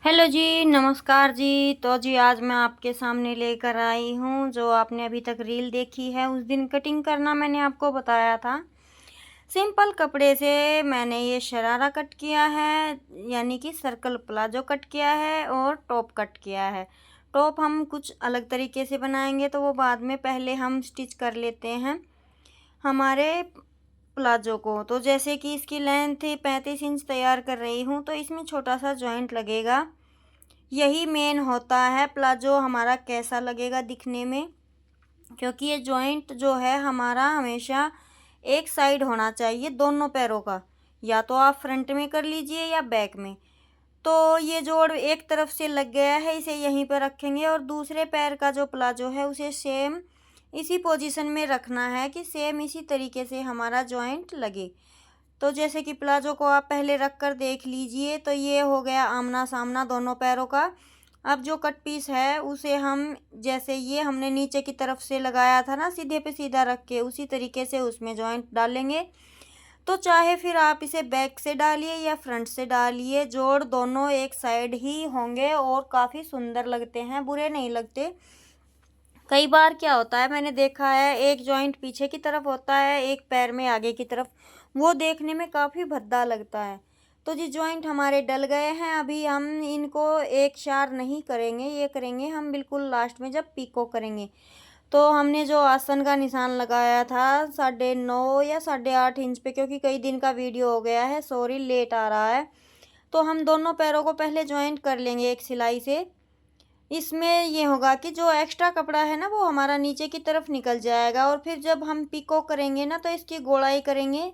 Hello जी, नमस्कार जी। तो जी आज मैं आपके सामने लेकर आई हूँ जो आपने अभी तक रील देखी है, उस दिन कटिंग करना मैंने आपको बताया था। सिंपल कपड़े से मैंने ये शरारा कट किया है, यानी कि सर्कल प्लाजो कट किया है और टॉप कट किया है। टॉप हम कुछ अलग तरीके से बनाएंगे तो वो बाद में, पहले हम स्टिच कर लेते हैं हमारे प्लाजो को। तो जैसे कि इसकी लेंथ 35 इंच तैयार कर रही हूँ, तो इसमें छोटा सा जॉइंट लगेगा। यही मेन होता है प्लाजो हमारा कैसा लगेगा दिखने में, क्योंकि ये जॉइंट जो है हमारा हमेशा एक साइड होना चाहिए दोनों पैरों का, या तो आप फ्रंट में कर लीजिए या बैक में। तो ये जोड़ एक तरफ से लग गया है, इसे यहीं पर रखेंगे और दूसरे पैर का जो प्लाजो है उसे सेम इसी पोजीशन में रखना है कि सेम इसी तरीके से हमारा जॉइंट लगे। तो जैसे कि प्लाजो को आप पहले रख कर देख लीजिए, तो ये हो गया आमना सामना दोनों पैरों का। अब जो कट पीस है उसे हम, जैसे ये हमने नीचे की तरफ से लगाया था ना सीधे पे सीधा रख के, उसी तरीके से उसमें जॉइंट डालेंगे। तो चाहे फिर आप इसे बैक से डालिए या फ्रंट से डालिए, जोड़ दोनों एक साइड ही होंगे और काफ़ी सुंदर लगते हैं, बुरे नहीं लगते। कई बार क्या होता है, मैंने देखा है एक जॉइंट पीछे की तरफ होता है, एक पैर में आगे की तरफ, वो देखने में काफ़ी भद्दा लगता है। तो जी जॉइंट हमारे डल गए हैं, अभी हम इनको एक शार नहीं करेंगे, ये करेंगे हम बिल्कुल लास्ट में जब पीको करेंगे। तो हमने जो आसन का निशान लगाया था 9.5 या 8.5 इंच पे, क्योंकि कई दिन का वीडियो हो गया है, सॉरी लेट आ रहा है। तो हम दोनों पैरों को पहले जॉइंट कर लेंगे एक सिलाई से। इसमें ये होगा कि जो एक्स्ट्रा कपड़ा है ना वो हमारा नीचे की तरफ निकल जाएगा, और फिर जब हम पिको करेंगे ना तो इसकी गोलाई करेंगे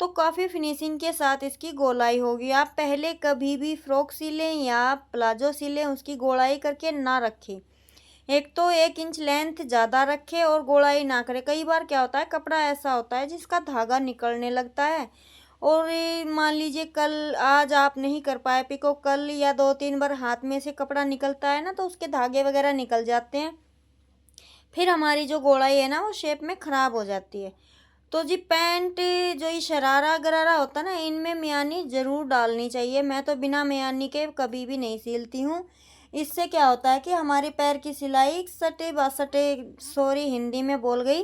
तो काफ़ी फिनिशिंग के साथ इसकी गोलाई होगी। आप पहले कभी भी फ्रॉक सिलें या प्लाजो सिलें, उसकी गोलाई करके ना रखें। एक तो 1 इंच लेंथ ज़्यादा रखें और गोलाई ना करें। कई बार क्या होता है, कपड़ा ऐसा होता है जिसका धागा निकलने लगता है, और ये मान लीजिए कल आज आप नहीं कर पाए पिको, कल या 2-3 बार हाथ में से कपड़ा निकलता है ना तो उसके धागे वगैरह निकल जाते हैं। फिर हमारी जो गोलाई है ना वो शेप में ख़राब हो जाती है। तो जी पैंट, जो ये शरारा गरारा होता है ना, इनमें मियानी ज़रूर डालनी चाहिए। मैं तो बिना मियानी के कभी भी नहीं सिलती हूँ। इससे क्या होता है कि हमारे पैर की सिलाई सटे बासटे, सॉरी हिंदी में बोल गई,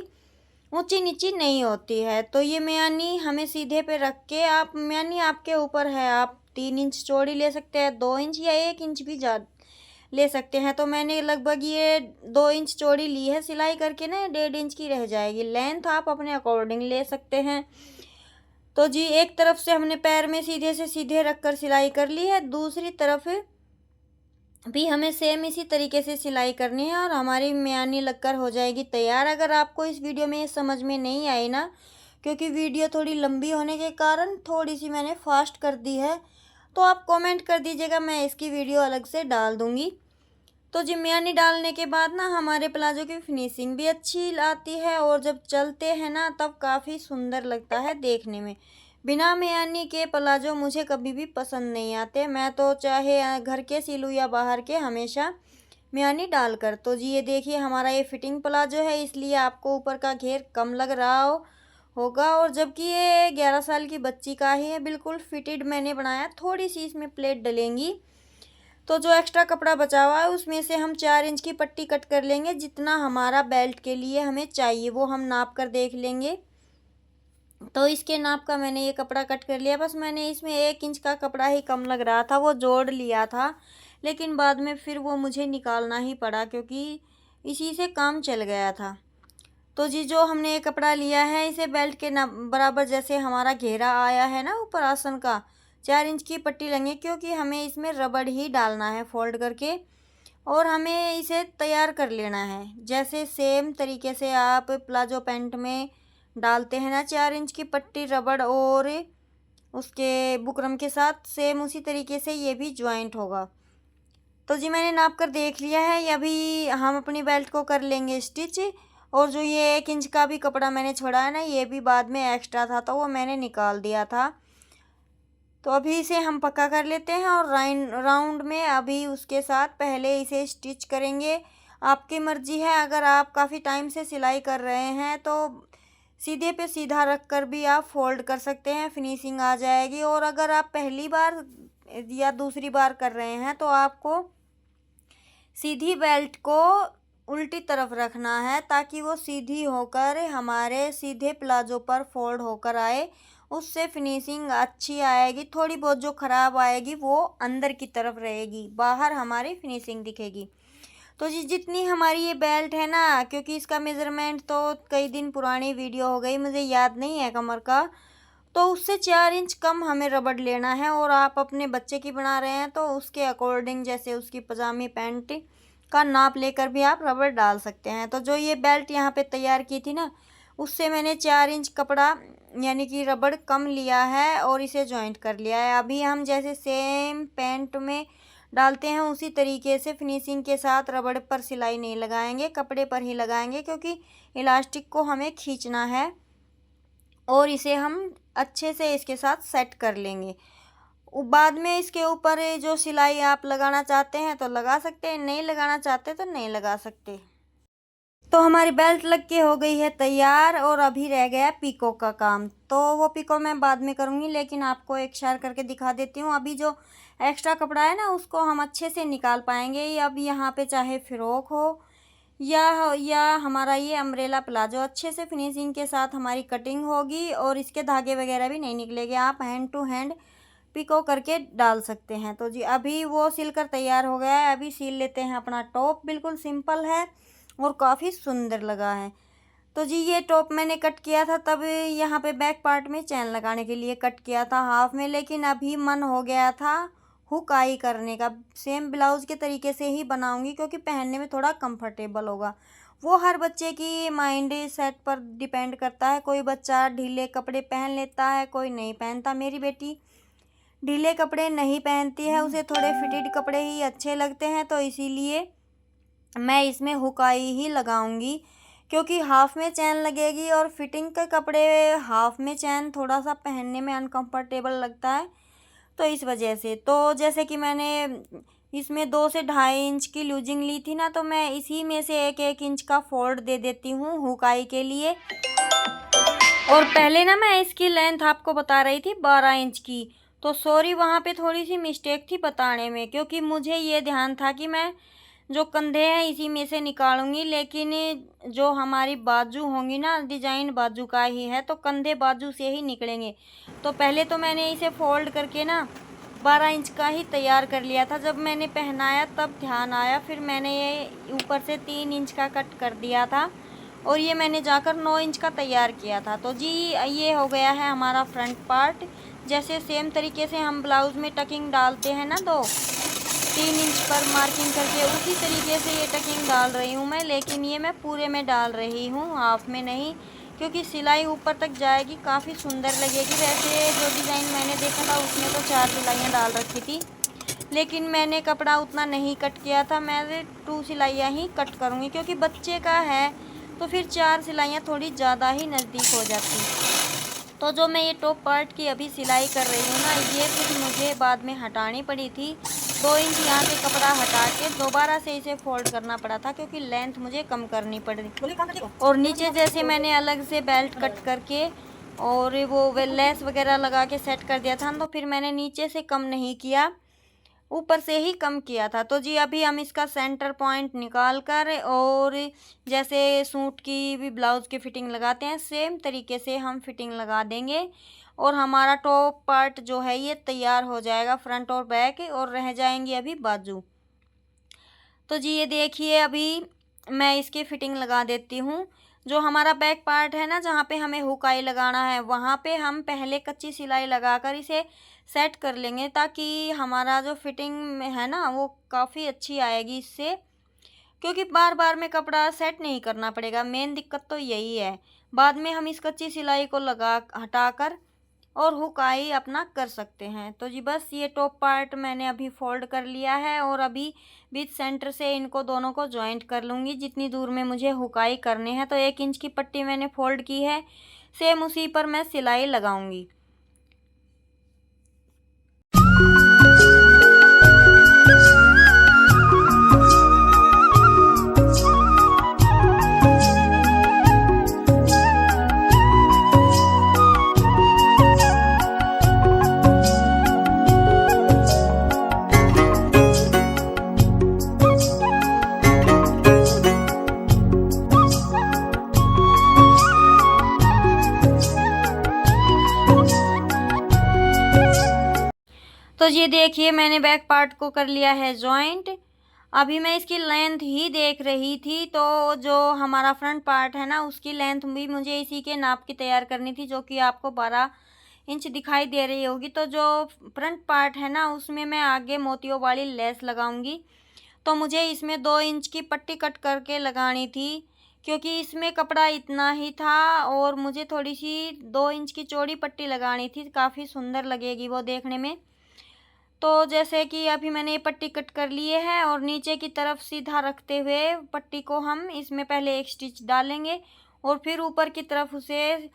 ऊंची नीची नहीं होती है। तो ये मियानी हमें सीधे पे रख के, आप मियानी आपके ऊपर है, आप 3 इंच चौड़ी ले सकते हैं, 2 इंच या 1 इंच भी जा ले सकते हैं। तो मैंने लगभग ये 2 इंच चौड़ी ली है, सिलाई करके ना 1.5 इंच की रह जाएगी। लेंथ आप अपने अकॉर्डिंग ले सकते हैं। तो जी एक तरफ से हमने पैर में सीधे से सीधे रख कर सिलाई कर ली है, दूसरी तरफ भी हमें सेम इसी तरीके से सिलाई करनी है और हमारी मियानी लगकर हो जाएगी तैयार। अगर आपको इस वीडियो में ये समझ में नहीं आई ना, क्योंकि वीडियो थोड़ी लंबी होने के कारण थोड़ी सी मैंने फास्ट कर दी है, तो आप कमेंट कर दीजिएगा, मैं इसकी वीडियो अलग से डाल दूँगी। तो जी मियानी डालने के बाद ना हमारे प्लाजो की फिनिशिंग भी अच्छी आती है, और जब चलते हैं ना तब काफ़ी सुंदर लगता है देखने में। बिना मियानी के प्लाजो मुझे कभी भी पसंद नहीं आते। मैं तो चाहे घर के सिलूँ या बाहर के, हमेशा मियानी डालकर। तो जी ये देखिए हमारा ये फिटिंग प्लाजो है, इसलिए आपको ऊपर का घेर कम लग रहा होगा, और जबकि ये 11 साल की बच्ची का ही है, बिल्कुल फिटेड मैंने बनाया। थोड़ी सी इसमें प्लेट डलेंगी, तो जो एक्स्ट्रा कपड़ा बचा हुआ है उसमें से हम 4 इंच की पट्टी कट कर लेंगे। जितना हमारा बेल्ट के लिए हमें चाहिए वो हम नाप कर देख लेंगे। तो इसके नाप का मैंने ये कपड़ा कट कर लिया। बस मैंने इसमें 1 इंच का कपड़ा ही कम लग रहा था, वो जोड़ लिया था, लेकिन बाद में फिर वो मुझे निकालना ही पड़ा, क्योंकि इसी से काम चल गया था। तो जी जो हमने ये कपड़ा लिया है, इसे बेल्ट के ना बराबर, जैसे हमारा घेरा आया है ना ऊपर आसन का, 4 इंच की पट्टी लेंगे, क्योंकि हमें इसमें रबड़ ही डालना है फोल्ड करके, और हमें इसे तैयार कर लेना है। जैसे सेम तरीके से आप प्लाजो पैंट में डालते हैं ना 4 इंच की पट्टी रबड़ और उसके बुकरम के साथ, सेम उसी तरीके से ये भी ज्वाइंट होगा। तो जी मैंने नाप कर देख लिया है। ये अभी हम अपनी बेल्ट को कर लेंगे स्टिच, और जो ये 1 इंच का भी कपड़ा मैंने छोड़ा है ना, ये भी बाद में एक्स्ट्रा था तो वो मैंने निकाल दिया था। तो अभी इसे हम पक्का कर लेते हैं, और राउंड में अभी उसके साथ पहले इसे स्टिच करेंगे। आपकी मर्ज़ी है, अगर आप काफ़ी टाइम से सिलाई कर रहे हैं तो सीधे पे सीधा रख कर भी आप फोल्ड कर सकते हैं, फिनिशिंग आ जाएगी। और अगर आप पहली बार या दूसरी बार कर रहे हैं तो आपको सीधी बेल्ट को उल्टी तरफ रखना है ताकि वो सीधी होकर हमारे सीधे प्लाजो पर फोल्ड होकर आए। उससे फिनिशिंग अच्छी आएगी। थोड़ी बहुत जो ख़राब आएगी वो अंदर की तरफ रहेगी, बाहर हमारी फिनिशिंग दिखेगी। तो जितनी हमारी ये बेल्ट है ना, क्योंकि इसका मेज़रमेंट तो कई दिन पुरानी वीडियो हो गई, मुझे याद नहीं है कमर का, तो उससे 4 इंच कम हमें रबड़ लेना है। और आप अपने बच्चे की बना रहे हैं तो उसके अकॉर्डिंग, जैसे उसकी पजामी पैंट का नाप लेकर भी आप रबड़ डाल सकते हैं। तो जो ये बेल्ट यहाँ पे तैयार की थी ना, उससे मैंने 4 इंच कपड़ा यानी कि रबड़ कम लिया है और इसे जॉइंट कर लिया है। अभी हम जैसे सेम पैंट में डालते हैं उसी तरीके से फिनिशिंग के साथ रबड़ पर सिलाई नहीं लगाएंगे, कपड़े पर ही लगाएंगे, क्योंकि इलास्टिक को हमें खींचना है और इसे हम अच्छे से इसके साथ सेट कर लेंगे। बाद में इसके ऊपर जो सिलाई आप लगाना चाहते हैं तो लगा सकते हैं, नहीं लगाना चाहते तो नहीं लगा सकते। तो हमारी बेल्ट लग के हो गई है तैयार और अभी रह गया पीको का काम। तो वो पीको मैं बाद में करूँगी, लेकिन आपको एक शेयर करके दिखा देती हूँ। अभी जो एक्स्ट्रा कपड़ा है ना, उसको हम अच्छे से निकाल पाएंगे। अब यहाँ पे चाहे फ़्रॉक हो या हमारा ये अम्ब्रेला प्लाजो, अच्छे से फिनिशिंग के साथ हमारी कटिंग होगी और इसके धागे वगैरह भी नहीं निकलेंगे। आप हैंड टू हैंड पिको करके डाल सकते हैं। तो जी अभी वो सिलकर तैयार हो गया है। अभी सिल लेते हैं अपना टॉप। बिल्कुल सिंपल है और काफ़ी सुंदर लगा है। तो जी ये टॉप मैंने कट किया था, तब यहाँ पे बैक पार्ट में चैन लगाने के लिए कट किया था हाफ में, लेकिन अभी मन हो गया था हुक आई करने का। सेम ब्लाउज़ के तरीके से ही बनाऊंगी क्योंकि पहनने में थोड़ा कंफर्टेबल होगा। वो हर बच्चे की माइंड सेट पर डिपेंड करता है। कोई बच्चा ढीले कपड़े पहन लेता है, कोई नहीं पहनता। मेरी बेटी ढीले कपड़े नहीं पहनती है, उसे थोड़े फिटेड कपड़े ही अच्छे लगते हैं। तो इसीलिए मैं इसमें हुक आई ही लगाऊंगी, क्योंकि हाफ में चैन लगेगी और फिटिंग के कपड़े हाफ में चैन थोड़ा सा पहनने में अनकंफर्टेबल लगता है, तो इस वजह से। तो जैसे कि मैंने इसमें 2 से 2.5 इंच की लूजिंग ली थी ना, तो मैं इसी में से 1-1 इंच का फोल्ड दे देती हूँ हुक आई के लिए। और पहले ना मैं इसकी लेंथ आपको बता रही थी 12 इंच की, तो सॉरी वहाँ पे थोड़ी सी मिस्टेक थी बताने में, क्योंकि मुझे ये ध्यान था कि मैं जो कंधे हैं इसी में से निकालूंगी, लेकिन जो हमारी बाजू होंगी ना, डिजाइन बाजू का ही है, तो कंधे बाजू से ही निकलेंगे। तो पहले तो मैंने इसे फोल्ड करके ना 12 इंच का ही तैयार कर लिया था। जब मैंने पहनाया तब ध्यान आया, फिर मैंने ये ऊपर से 3 इंच का कट कर दिया था और ये मैंने जाकर 9 इंच का तैयार किया था। तो जी ये हो गया है हमारा फ्रंट पार्ट। जैसे सेम तरीके से हम ब्लाउज़ में टकिंग डालते हैं ना, तो 3 इंच पर मार्किंग करके उसी तरीके से ये टकिंग डाल रही हूँ मैं, लेकिन ये मैं पूरे में डाल रही हूँ, हाफ में नहीं, क्योंकि सिलाई ऊपर तक जाएगी, काफ़ी सुंदर लगेगी। वैसे जो डिज़ाइन मैंने देखा था उसमें तो 4 सिलाइयाँ डाल रखी थी, लेकिन मैंने कपड़ा उतना नहीं कट किया था। मैं 2 सिलाइयाँ ही कट करूँगी, क्योंकि बच्चे का है तो फिर 4 सिलाइयाँ थोड़ी ज़्यादा ही नज़दीक हो जाती। तो जो मैं ये टॉप पार्ट की अभी सिलाई कर रही हूँ ना, ये कुछ मुझे बाद में हटानी पड़ी थी। 2 इंच यहाँ से कपड़ा हटा के दोबारा से इसे फोल्ड करना पड़ा था, क्योंकि लेंथ मुझे कम करनी पड़ी। और नीचे जैसे मैंने अलग से बेल्ट कट करके और वो लेस वगैरह लगा के सेट कर दिया था, तो फिर मैंने नीचे से कम नहीं किया, ऊपर से ही कम किया था। तो जी अभी हम इसका सेंटर पॉइंट निकाल कर, और जैसे सूट की भी ब्लाउज़ की फ़िटिंग लगाते हैं सेम तरीके से हम फिटिंग लगा देंगे, और हमारा टॉप पार्ट जो है ये तैयार हो जाएगा, फ्रंट और बैक, और रह जाएंगी अभी बाजू। तो जी ये देखिए अभी मैं इसकी फ़िटिंग लगा देती हूँ। जो हमारा बैक पार्ट है ना, जहाँ पे हमें हुक आई लगाना है, वहाँ पे हम पहले कच्ची सिलाई लगाकर इसे सेट कर लेंगे, ताकि हमारा जो फिटिंग है ना वो काफ़ी अच्छी आएगी इससे, क्योंकि बार बार में कपड़ा सेट नहीं करना पड़ेगा। मेन दिक्कत तो यही है। बाद में हम इस कच्ची सिलाई को लगा हटाकर और हुक आई अपना कर सकते हैं। तो जी बस ये टॉप पार्ट मैंने अभी फोल्ड कर लिया है, और अभी बीच सेंटर से इनको दोनों को जॉइंट कर लूँगी जितनी दूर में मुझे हुक आई करने हैं। तो 1 इंच की पट्टी मैंने फोल्ड की है, सेम उसी पर मैं सिलाई लगाऊंगी। ये देखिए मैंने बैक पार्ट को कर लिया है जॉइंट। अभी मैं इसकी लेंथ ही देख रही थी, तो जो हमारा फ्रंट पार्ट है ना उसकी लेंथ भी मुझे इसी के नाप की तैयार करनी थी, जो कि आपको 12 इंच दिखाई दे रही होगी। तो जो फ्रंट पार्ट है ना उसमें मैं आगे मोतियों वाली लेस लगाऊंगी। तो मुझे इसमें 2 इंच की पट्टी कट करके लगानी थी, क्योंकि इसमें कपड़ा इतना ही था और मुझे थोड़ी सी 2 इंच की चौड़ी पट्टी लगानी थी, काफ़ी सुंदर लगेगी वो देखने में। तो जैसे कि अभी मैंने ये पट्टी कट कर ली है और नीचे की तरफ सीधा रखते हुए पट्टी को हम इसमें पहले एक स्टिच डालेंगे और फिर ऊपर की तरफ उसे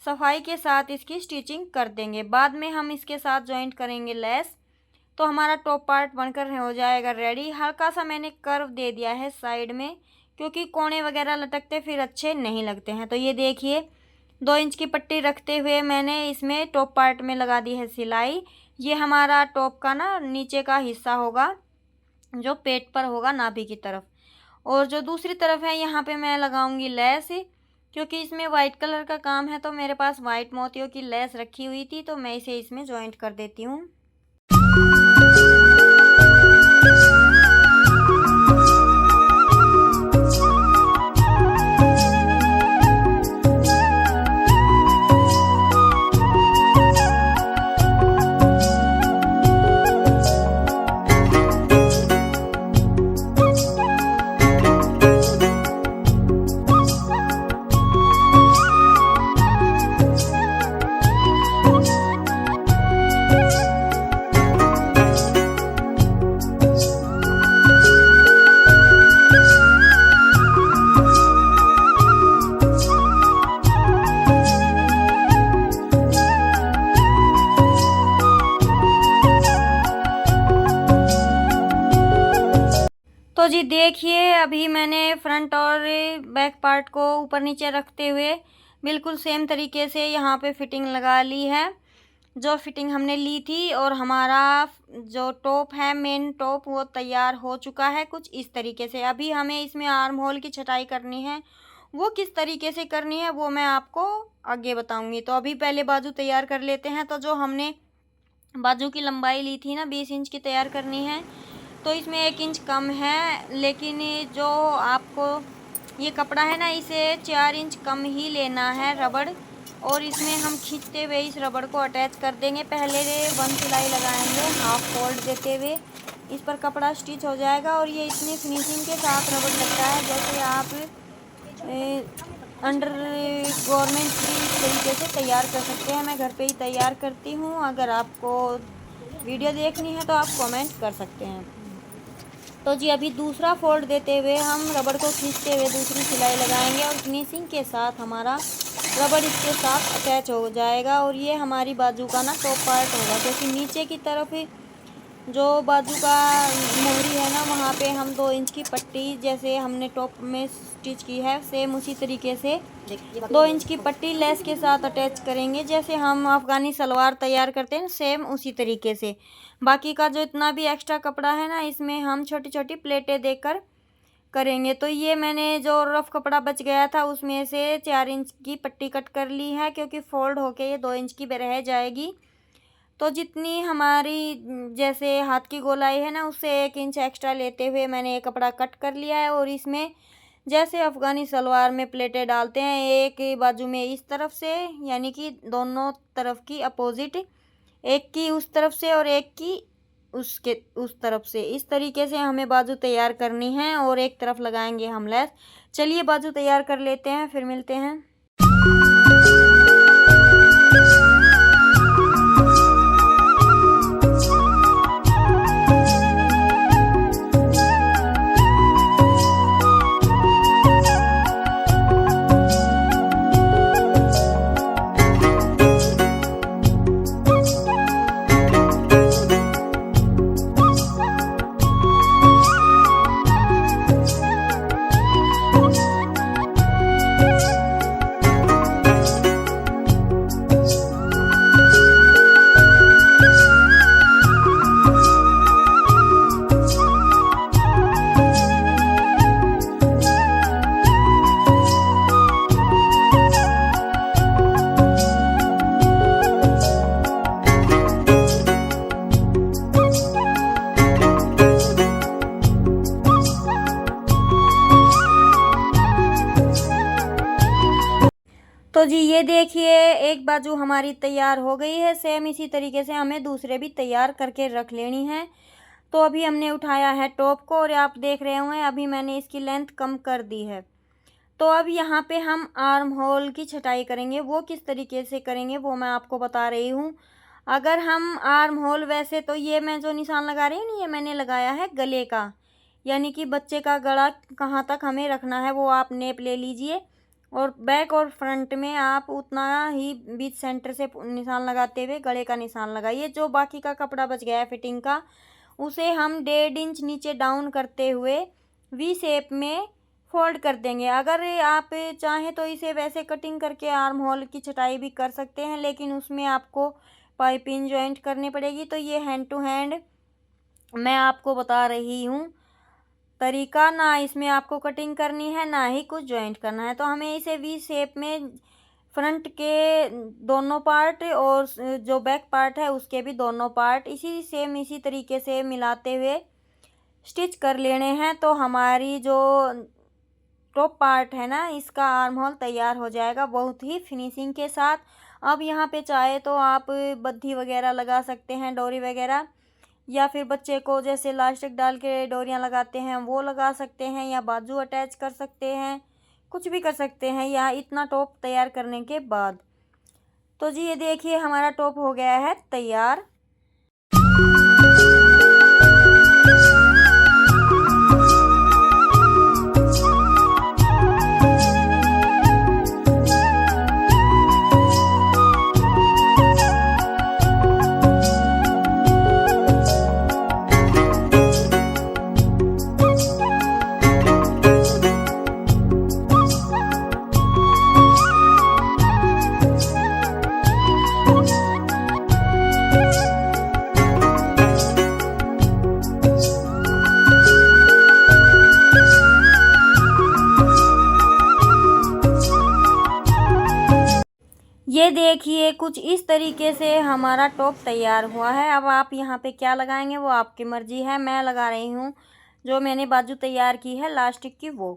सफाई के साथ इसकी स्टिचिंग कर देंगे। बाद में हम इसके साथ जॉइंट करेंगे लेस। तो हमारा टॉप पार्ट बनकर हो जाएगा रेडी। हल्का सा मैंने कर्व दे दिया है साइड में, क्योंकि कोने वगैरह लटकते फिर अच्छे नहीं लगते हैं। तो ये देखिए 2 इंच की पट्टी रखते हुए मैंने इसमें टॉप पार्ट में लगा दी है सिलाई। ये हमारा टॉप का ना नीचे का हिस्सा होगा, जो पेट पर होगा नाभि की तरफ। और जो दूसरी तरफ है यहाँ पे मैं लगाऊंगी लेस, क्योंकि इसमें वाइट कलर का काम है। तो मेरे पास वाइट मोतियों की लेस रखी हुई थी, तो मैं इसे इसमें जॉइंट कर देती हूँ। तो जी देखिए अभी मैंने फ्रंट और बैक पार्ट को ऊपर नीचे रखते हुए बिल्कुल सेम तरीके से यहाँ पे फिटिंग लगा ली है, जो फिटिंग हमने ली थी। और हमारा जो टॉप है मेन टॉप वो तैयार हो चुका है कुछ इस तरीके से। अभी हमें इसमें आर्म होल की छटाई करनी है, वो किस तरीके से करनी है वो मैं आपको आगे बताऊँगी। तो अभी पहले बाजू तैयार कर लेते हैं। तो जो हमने बाजू की लंबाई ली थी ना 20 इंच की तैयार करनी है, तो इसमें 1 इंच कम है। लेकिन जो आपको ये कपड़ा है ना इसे 4 इंच कम ही लेना है रबड़, और इसमें हम खींचते हुए इस रबड़ को अटैच कर देंगे। पहले 1 सिलाई लगाएंगे हाफ फोल्ड देते हुए, इस पर कपड़ा स्टिच हो जाएगा। और ये इतनी फिनिशिंग के साथ रबड़ लगता है जैसे आप अंडर गवर्नमेंट की इस तरीके से तैयार कर सकते हैं। मैं घर पे ही तैयार करती हूँ, अगर आपको वीडियो देखनी है तो आप कमेंट कर सकते हैं। तो जी अभी दूसरा फोल्ड देते हुए हम रबड़ को खींचते हुए दूसरी सिलाई लगाएंगे और फिनिशिंग के साथ हमारा रबड़ इसके साथ अटैच हो जाएगा। और ये हमारी बाजू का ना टॉप पार्ट होगा, क्योंकि नीचे की तरफ जो बाजू का मोहरी है ना वहाँ पे हम 2 इंच की पट्टी जैसे हमने टॉप में स्टिच की है सेम उसी तरीके से 2 इंच की पट्टी लेस के साथ अटैच करेंगे, जैसे हम अफ़गानी सलवार तैयार करते हैं सेम उसी तरीके से। बाकी का जो इतना भी एक्स्ट्रा कपड़ा है ना इसमें हम छोटी छोटी प्लेटें देकर करेंगे। तो ये मैंने जो रफ कपड़ा बच गया था उसमें से 4 इंच की पट्टी कट कर ली है, क्योंकि फोल्ड होके ये 2 इंच की रह जाएगी। तो जितनी हमारी जैसे हाथ की गोलाई है ना उससे 1 इंच एक्स्ट्रा लेते हुए मैंने ये कपड़ा कट कर लिया है। और इसमें जैसे अफ़गानी सलवार में प्लेटें डालते हैं एक बाजू में इस तरफ से, यानी कि दोनों तरफ की अपोजिट, एक की उस तरफ से और एक की उसके उस तरफ से, इस तरीके से हमें बाजू तैयार करनी है। और एक तरफ लगाएंगे हम लेस। चलिए बाजू तैयार कर लेते हैं, फिर मिलते हैं। तो जी ये देखिए एक बाजू हमारी तैयार हो गई है। सेम इसी तरीके से हमें दूसरे भी तैयार करके रख लेनी है। तो अभी हमने उठाया है टॉप को और आप देख रहे होंगे अभी मैंने इसकी लेंथ कम कर दी है। तो अब यहाँ पे हम आर्म होल की छटाई करेंगे। वो किस तरीके से करेंगे वो मैं आपको बता रही हूँ। अगर हम आर्म होल वैसे तो ये मैं जो निशान लगा रही हूँ ना, ये मैंने लगाया है गले का, यानी कि बच्चे का गला कहाँ तक हमें रखना है वो आप नेप ले लीजिए। और बैक और फ्रंट में आप उतना ही बीच सेंटर से निशान लगाते हुए गले का निशान लगाइए। जो बाकी का कपड़ा बच गया है फिटिंग का, उसे हम 1.5 इंच नीचे डाउन करते हुए वी शेप में फोल्ड कर देंगे। अगर आप चाहें तो इसे वैसे कटिंग करके आर्म होल की छटाई भी कर सकते हैं, लेकिन उसमें आपको पाइपिंग जॉइंट करनी पड़ेगी। तो ये हैंड टू हैंड मैं आपको बता रही हूँ तरीका, ना इसमें आपको कटिंग करनी है ना ही कुछ जॉइंट करना है। तो हमें इसे वी शेप में फ्रंट के दोनों पार्ट और जो बैक पार्ट है उसके भी दोनों पार्ट इसी तरीके से मिलाते हुए स्टिच कर लेने हैं। तो हमारी जो टॉप पार्ट है ना, इसका आर्म होल तैयार हो जाएगा बहुत ही फिनिशिंग के साथ। अब यहाँ पे चाहे तो आप बद्धी वगैरह लगा सकते हैं, डोरी वगैरह, या फिर बच्चे को जैसे इलास्टिक डाल के डोरियाँ लगाते हैं वो लगा सकते हैं, या बाजू अटैच कर सकते हैं, कुछ भी कर सकते हैं या इतना टॉप तैयार करने के बाद। तो जी ये देखिए हमारा टॉप हो गया है तैयार। ये देखिए कुछ इस तरीके से हमारा टॉप तैयार हुआ है। अब आप यहाँ पे क्या लगाएंगे वो आपकी मर्जी है। मैं लगा रही हूँ जो मैंने बाजू तैयार की है इलास्टिक की वो।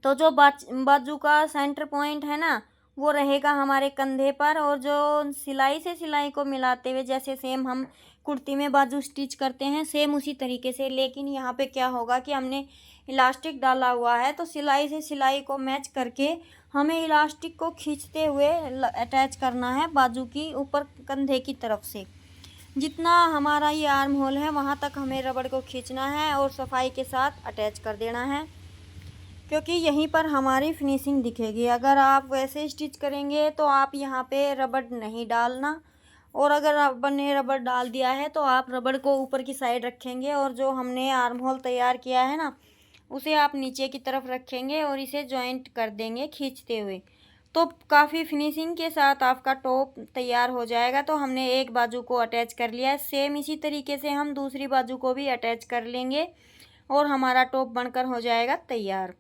तो जो बाजू का सेंटर पॉइंट है ना, वो रहेगा हमारे कंधे पर, और जो सिलाई से सिलाई को मिलाते हुए जैसे सेम हम कुर्ती में बाजू स्टिच करते हैं सेम उसी तरीके से। लेकिन यहाँ पे क्या होगा कि हमने इलास्टिक डाला हुआ है तो सिलाई से सिलाई को मैच करके हमें इलास्टिक को खींचते हुए अटैच करना है बाजू की ऊपर कंधे की तरफ से। जितना हमारा ये आर्म होल है वहाँ तक हमें रबड़ को खींचना है और सफाई के साथ अटैच कर देना है, क्योंकि यहीं पर हमारी फिनिशिंग दिखेगी। अगर आप वैसे स्टिच करेंगे तो आप यहाँ पे रबड़ नहीं डालना, और अगर रबड़ ने रबड़ डाल दिया है तो आप रबड़ को ऊपर की साइड रखेंगे और जो हमने आर्म होल तैयार किया है ना उसे आप नीचे की तरफ रखेंगे और इसे जॉइंट कर देंगे खींचते हुए। तो काफ़ी फिनिशिंग के साथ आपका टॉप तैयार हो जाएगा। तो हमने एक बाजू को अटैच कर लिया है, सेम इसी तरीके से हम दूसरी बाजू को भी अटैच कर लेंगे और हमारा टॉप बनकर हो जाएगा तैयार।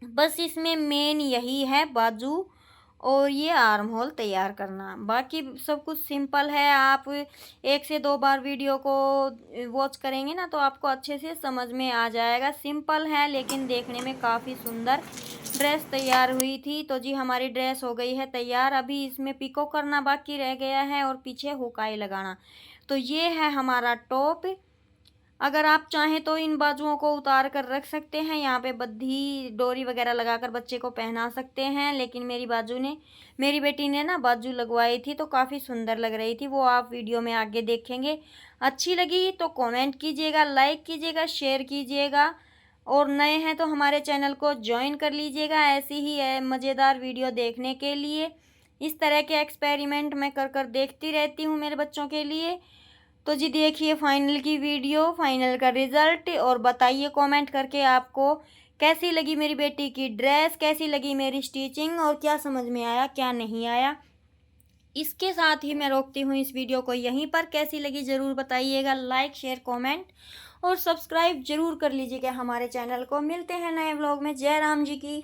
बस इसमें मेन यही है बाजू और ये आर्म होल तैयार करना, बाकी सब कुछ सिंपल है। आप 1 से 2 बार वीडियो को वॉच करेंगे ना तो आपको अच्छे से समझ में आ जाएगा। सिंपल है लेकिन देखने में काफ़ी सुंदर ड्रेस तैयार हुई थी। तो जी हमारी ड्रेस हो गई है तैयार। अभी इसमें पिको करना बाकी रह गया है और पीछे हुकाई लगाना। तो ये है हमारा टॉप। अगर आप चाहें तो इन बाजुओं को उतार कर रख सकते हैं, यहाँ पे बद्धी डोरी वगैरह लगाकर बच्चे को पहना सकते हैं। लेकिन मेरी बेटी ने ना बाजू लगवाई थी तो काफ़ी सुंदर लग रही थी, वो आप वीडियो में आगे देखेंगे। अच्छी लगी तो कमेंट कीजिएगा, लाइक कीजिएगा, शेयर कीजिएगा, और नए हैं तो हमारे चैनल को ज्वाइन कर लीजिएगा ऐसी ही मज़ेदार वीडियो देखने के लिए। इस तरह के एक्सपेरिमेंट मैं कर देखती रहती हूँ मेरे बच्चों के लिए। तो जी देखिए फाइनल की वीडियो, फाइनल का रिज़ल्ट, और बताइए कमेंट करके आपको कैसी लगी मेरी बेटी की ड्रेस, कैसी लगी मेरी स्टिचिंग, और क्या समझ में आया क्या नहीं आया। इसके साथ ही मैं रोकती हूँ इस वीडियो को यहीं पर। कैसी लगी ज़रूर बताइएगा, लाइक शेयर कमेंट और सब्सक्राइब ज़रूर कर लीजिएगा हमारे चैनल को। मिलते हैं नए व्लॉग में। जय राम जी की।